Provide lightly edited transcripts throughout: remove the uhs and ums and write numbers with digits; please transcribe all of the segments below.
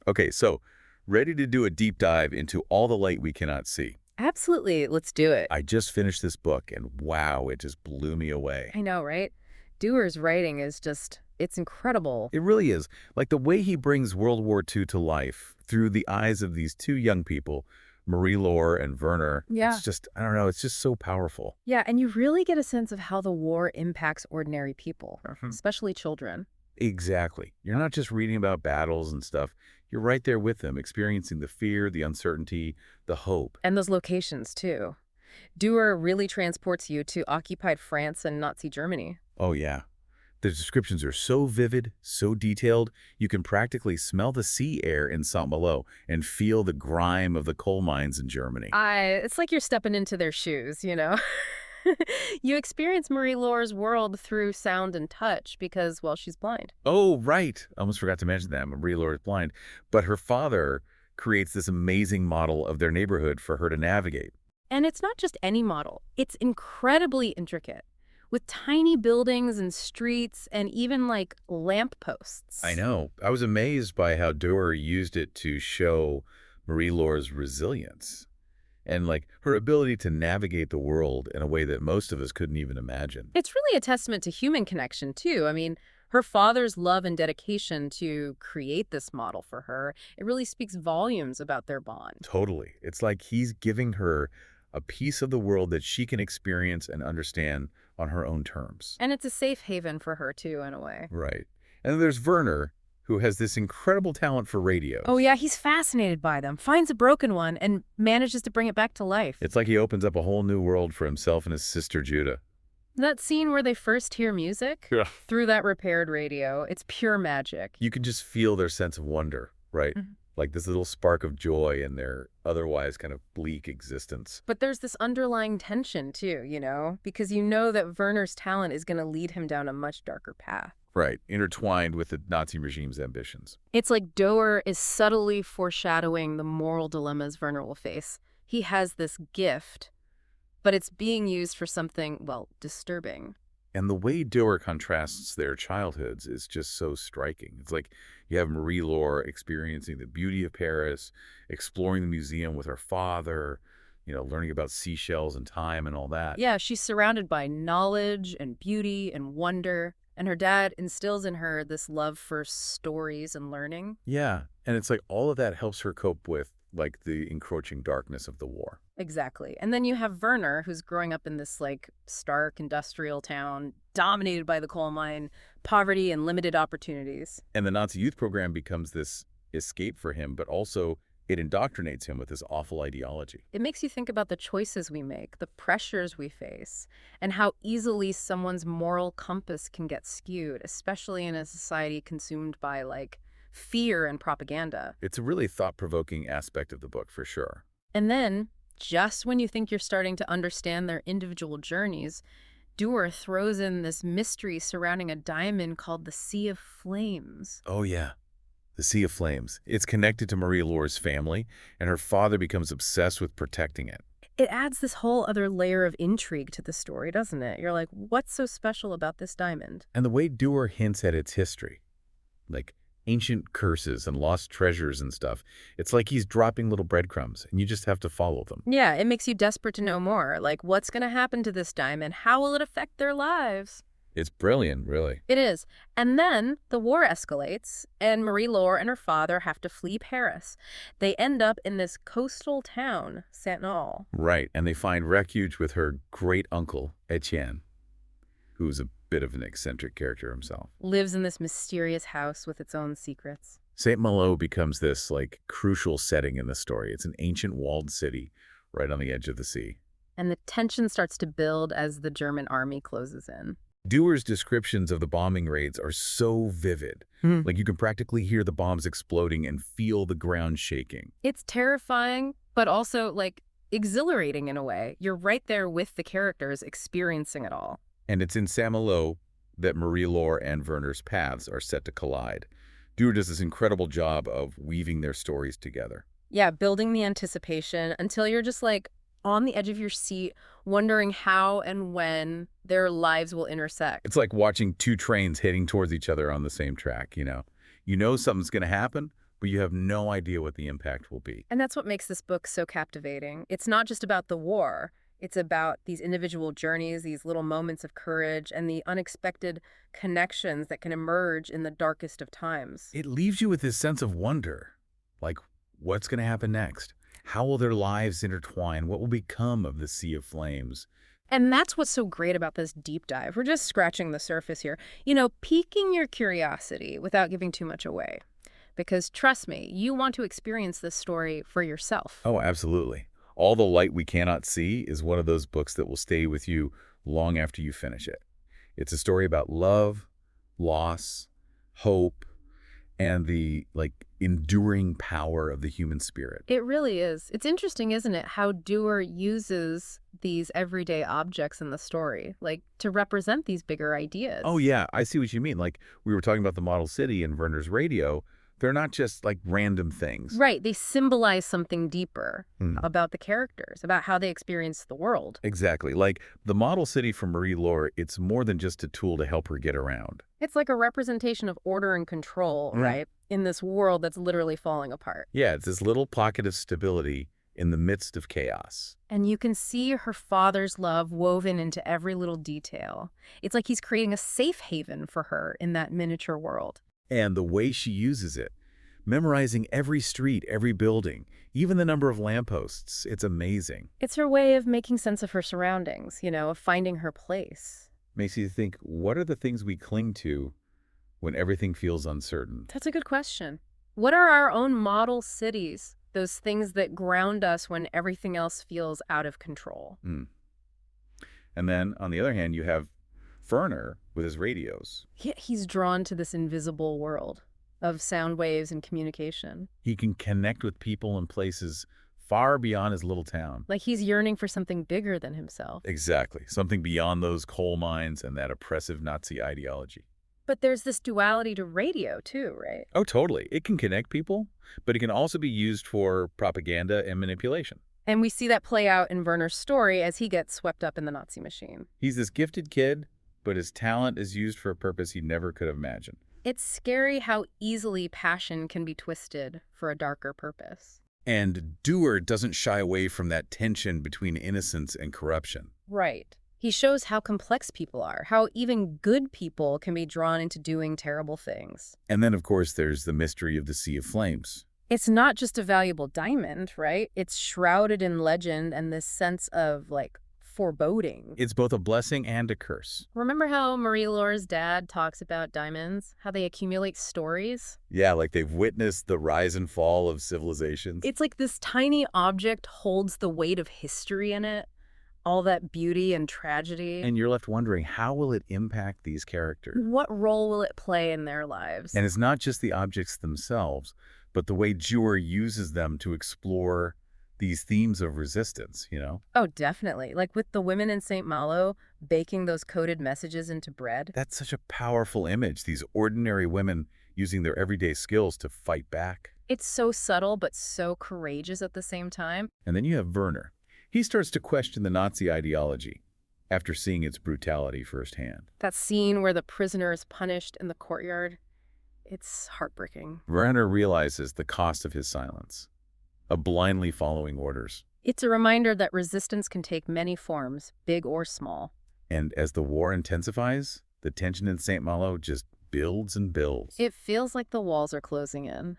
Okay, so ready to do a deep dive into all the light we cannot see. Absolutely. Let's do it. I just finished this book, and wow, it just blew me away. I know, right? Dewar's writing is just, it's incredible. It really is. Like the way he brings World War II to life through the eyes of these two young people, Marie-Laure and Werner. Yeah. It's just, I don't know, it's just so powerful. Yeah, and you really get a sense of how the war impacts ordinary people, Mhm. especially children. Exactly. You're not just reading about battles and stuff. You're right there with them, experiencing the fear, the uncertainty, the hope. And those locations, too. Dewar really transports you to occupied France and Nazi Germany. Oh, yeah. The descriptions are so vivid, so detailed, you can practically smell the sea air in Saint-Malo and feel the grime of the coal mines in Germany. It's like you're stepping into their shoes, you know? You experience Marie-Laure's world through sound and touch because, well, she's blind. Oh, right. I almost forgot to mention that. Marie-Laure is blind. But her father creates this amazing model of their neighborhood for her to navigate. And it's not just any model. It's incredibly intricate, with tiny buildings and streets and even, like, I lampposts. know. I was amazed by how Durer used it to show Marie-Laure's resilience and like her ability to navigate the world in a way that most of us couldn't even imagine. It's really a testament to human connection, too. I mean, her father's love and dedication to create this model for her, it really speaks volumes about their bond. Totally. It's like he's giving her a piece of the world that she can experience and understand on her own terms. And it's a safe haven for her, too, in a way. Right. And then there's Werner, who has this incredible talent for Oh, radios. yeah, he's fascinated by them, finds a broken one, and manages to bring it back to life. It's like he opens up a whole new world for himself and his sister Judah. That scene where they first hear music Yeah. through that repaired radio, it's pure magic. You can just feel their sense of wonder, right? Mhm. Like this little spark of joy in their otherwise kind of bleak existence. But there's this underlying tension, too, you know, because you know that Werner's talent is going to lead him down a much darker path. Right, intertwined with the Nazi regime's ambitions. It's like Doer is subtly foreshadowing the moral dilemmas Werner will face. He has this gift, but it's being used for something, well, disturbing. And the way Doer contrasts their childhoods is just so striking. It's like you have Marie-Laure experiencing the beauty of Paris, exploring the museum with her father, learning about seashells and time and all that. Yeah, she's surrounded by knowledge and beauty and wonder, and her dad instills in her this love for stories and learning. Yeah, and it's like all of that helps her cope with like the encroaching darkness of the war. Exactly. And then you have Werner, who's growing up in this like stark industrial town dominated by the coal mine, poverty, and limited opportunities. And the Nazi youth program becomes this escape for him, but also it indoctrinates him with this awful ideology. It makes you think about the choices we make, the pressures we face, and how easily someone's moral compass can get skewed, especially in a society consumed by like fear and propaganda. It's a really thought-provoking aspect of the book for sure. And then, just when you think you're starting to understand their individual journeys, Dewar throws in this mystery surrounding a diamond called the Sea of Flames. Oh yeah, the Sea of Flames. It's connected to Marie-Laure's family, and her father becomes obsessed with protecting it. It adds this whole other layer of intrigue to the story, doesn't it? You're like, what's so special about this diamond? And the way Dewar hints at its history, like ancient curses and lost treasures and stuff, it's like he's dropping little breadcrumbs, and you just have to follow them. Yeah, it makes you desperate to know more. Like, what's going to happen to this diamond? How will it affect their lives? It's brilliant, really. It is. And then the war escalates, and Marie-Laure and her father have to flee Paris. They end up in this coastal town, Saint-Malo. Right, and they find refuge with her great-uncle, Etienne, who's a bit of an eccentric character himself. Lives in this mysterious house with its own secrets. Saint-Malo becomes this, like, crucial setting in the story. It's an ancient walled city right on the edge of the sea. And the tension starts to build as the German army closes in. Dewar's descriptions of the bombing raids are so vivid. Like, you can practically hear the bombs exploding and feel the ground shaking. It's terrifying, but also, like, exhilarating in a way. You're right there with the characters experiencing it all. And it's in Saint-Malo that Marie-Laure and Werner's paths are set to collide. Dewar does this incredible job of weaving their stories together. Yeah, building the anticipation until you're just like on the edge of your seat, wondering how and when their lives will intersect. It's like watching two trains heading towards each other on the same track, You know something's going to happen, but you have no idea what the impact will be. And that's what makes this book so captivating. It's not just about the war. It's about these individual journeys, these little moments of courage, and the unexpected connections that can emerge in the darkest of times. It leaves you with this sense of wonder, like what's going to happen next? How will their lives intertwine? What will become of the Sea of Flames? And that's what's so great about this deep dive. We're just scratching the surface here. Piquing your curiosity without giving too much away. Because trust me, you want to experience this story for yourself. Oh, absolutely. All the Light We Cannot See is one of those books that will stay with you long after you finish it. It's a story about love, loss, hope, and the enduring power of the human spirit. It really is. It's interesting, isn't it, how Dewar uses these everyday objects in the story, to represent these bigger ideas. Oh yeah, I see what you mean. Like we were talking about the model city and Werner's radio. They're not just random things. Right. They symbolize something deeper Hmm. about the characters, about how they experience the world. Exactly. Like the model city from Marie-Laure, it's more than just a tool to help her get around. It's like a representation of order and control, Mm. right? In this world that's literally falling apart. Yeah, it's this little pocket of stability in the midst of chaos. And you can see her father's love woven into every little detail. It's like he's creating a safe haven for her in that miniature world. And the way she uses it, memorizing every street, every building, even the number of lampposts, it's amazing. It's her way of making sense of her surroundings, of finding her place. Makes you think, what are the things we cling to when everything feels uncertain? That's a good question. What are our own model cities? Those things that ground us when everything else feels out of control. Mm. And then, on the other hand, you have Werner with his radios. He's drawn to this invisible world of sound waves and communication. He can connect with people and places far beyond his little town. Like he's yearning for something bigger than himself. Exactly. Something beyond those coal mines and that oppressive Nazi ideology. But there's this duality to radio, too, right? Oh, totally. It can connect people, but it can also be used for propaganda and manipulation. And we see that play out in Werner's story as he gets swept up in the Nazi machine. He's this gifted kid, but his talent is used for a purpose he never could have imagined. It's scary how easily passion can be twisted for a darker purpose. And Dewar doesn't shy away from that tension between innocence and corruption. Right. He shows how complex people are, how even good people can be drawn into doing terrible things. And then, of course, there's the mystery of the Sea of Flames. It's not just a valuable diamond, right? It's shrouded in legend and this sense of, foreboding. It's both a blessing and a curse. Remember how Marie-Laure's dad talks about diamonds? How they accumulate stories? Yeah, like they've witnessed the rise and fall of civilizations. It's like this tiny object holds the weight of history in it, all that beauty and tragedy. And you're left wondering, how will it impact these characters? What role will it play in their lives? And it's not just the objects themselves, but the way Dewar uses them to explore these themes of resistance, Oh, definitely. Like with the women in Saint-Malo baking those coded messages into bread. That's such a powerful image, these ordinary women using their everyday skills to fight back. It's so subtle but so courageous at the same time. And then you have Werner. He starts to question the Nazi ideology after seeing its brutality firsthand. That scene where the prisoner is punished in the courtyard, it's heartbreaking. Werner realizes the cost of his silence, of blindly following orders. It's a reminder that resistance can take many forms, big or small. And as the war intensifies, the tension in Saint-Malo just builds and builds. It feels like the walls are closing in.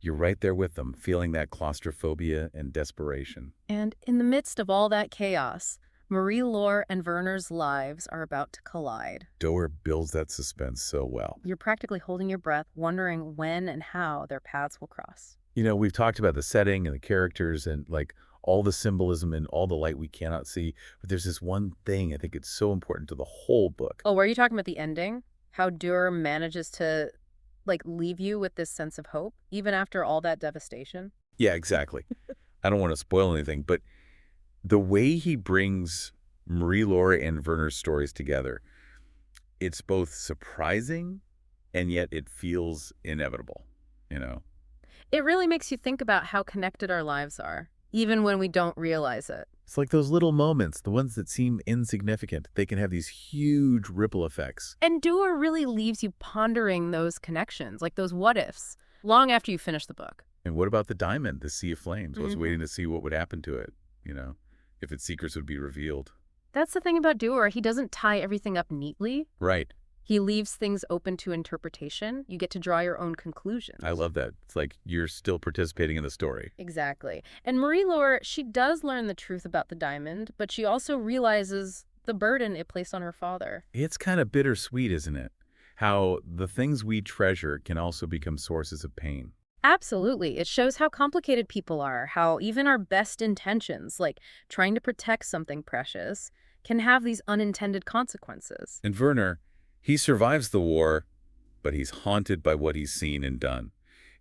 You're right there with them, feeling that claustrophobia and desperation. And in the midst of all that chaos, Marie-Laure and Werner's lives are about to collide. Dewar builds that suspense so well. You're practically holding your breath, wondering when and how their paths will cross. We've talked about the setting and the characters and all the symbolism and all the light we cannot see, but there's this one thing I think it's so important to the whole book. Oh, were you talking about the ending? How Dewar manages to, leave you with this sense of hope, even after all that devastation? Yeah, exactly. I don't want to spoil anything, but the way he brings Marie-Laure and Werner's stories together, it's both surprising and yet it feels inevitable, It really makes you think about how connected our lives are, even when we don't realize it. It's like those little moments, the ones that seem insignificant, they can have these huge ripple effects. And Dewar really leaves you pondering those connections, like those what-ifs. long after you finish the book. And what about the diamond, the sea of flames? I was hmm waiting to see what would happen to it, you know, if its secrets would be revealed. That's the thing about Dewar. He doesn't tie everything up neatly. Right. He leaves things open to interpretation. You get to draw your own I conclusions. love that. It's like you're still participating in the story. Exactly. And Marie-Laure, she does learn the truth about the diamond, but she also realizes the burden it placed on her father. It's kind of bittersweet, isn't it? How the things we treasure can also become sources of pain. Absolutely. It shows how complicated people are, how even our best intentions, like trying to protect something precious, can have these unintended consequences. And Werner, he survives the war, but he's haunted by what he's seen and done.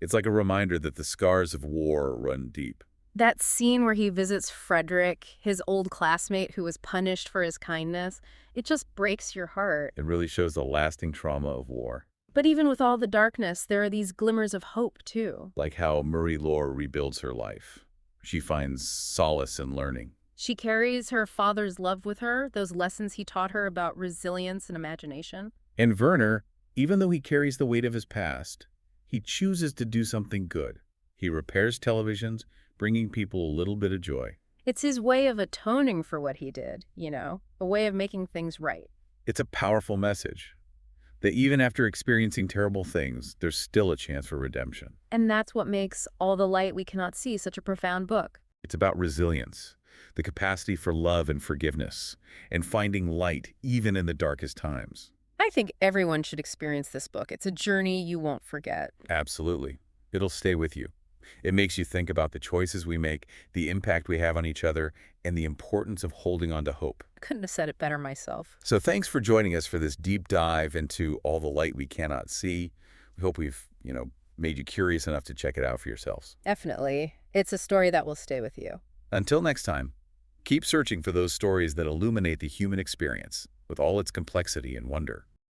It's like a reminder that the scars of war run deep. That scene where he visits Frederick, his old classmate who was punished for his kindness, it just breaks your heart. It really shows the lasting trauma of war, But even with all the darkness, there are these glimmers of hope, too. like how Marie-Laure rebuilds her life. She finds solace in learning. She carries her father's love with her, those lessons he taught her about resilience and imagination. And Werner, even though he carries the weight of his past, he chooses to do something good. He repairs televisions, bringing people a little bit of joy. It's his way of atoning for what he did, a way of making things right. It's a powerful message that even after experiencing terrible things, there's still a chance for redemption. And that's what makes All the Light We Cannot See such a profound book. It's about resilience, the capacity for love and forgiveness, and finding light even in the darkest times. I think everyone should experience this book. It's a journey you won't forget. Absolutely. It'll stay with you. It makes you think about the choices we make, the impact we have on each other, and the importance of holding on to hope. Couldn't have said it better myself. So thanks for joining us for this deep dive into All the Light We Cannot See. We hope we've, made you curious enough to check it out for yourselves. Definitely. It's a story that will stay with you. Until next time, keep searching for those stories that illuminate the human experience with all its complexity and wonder.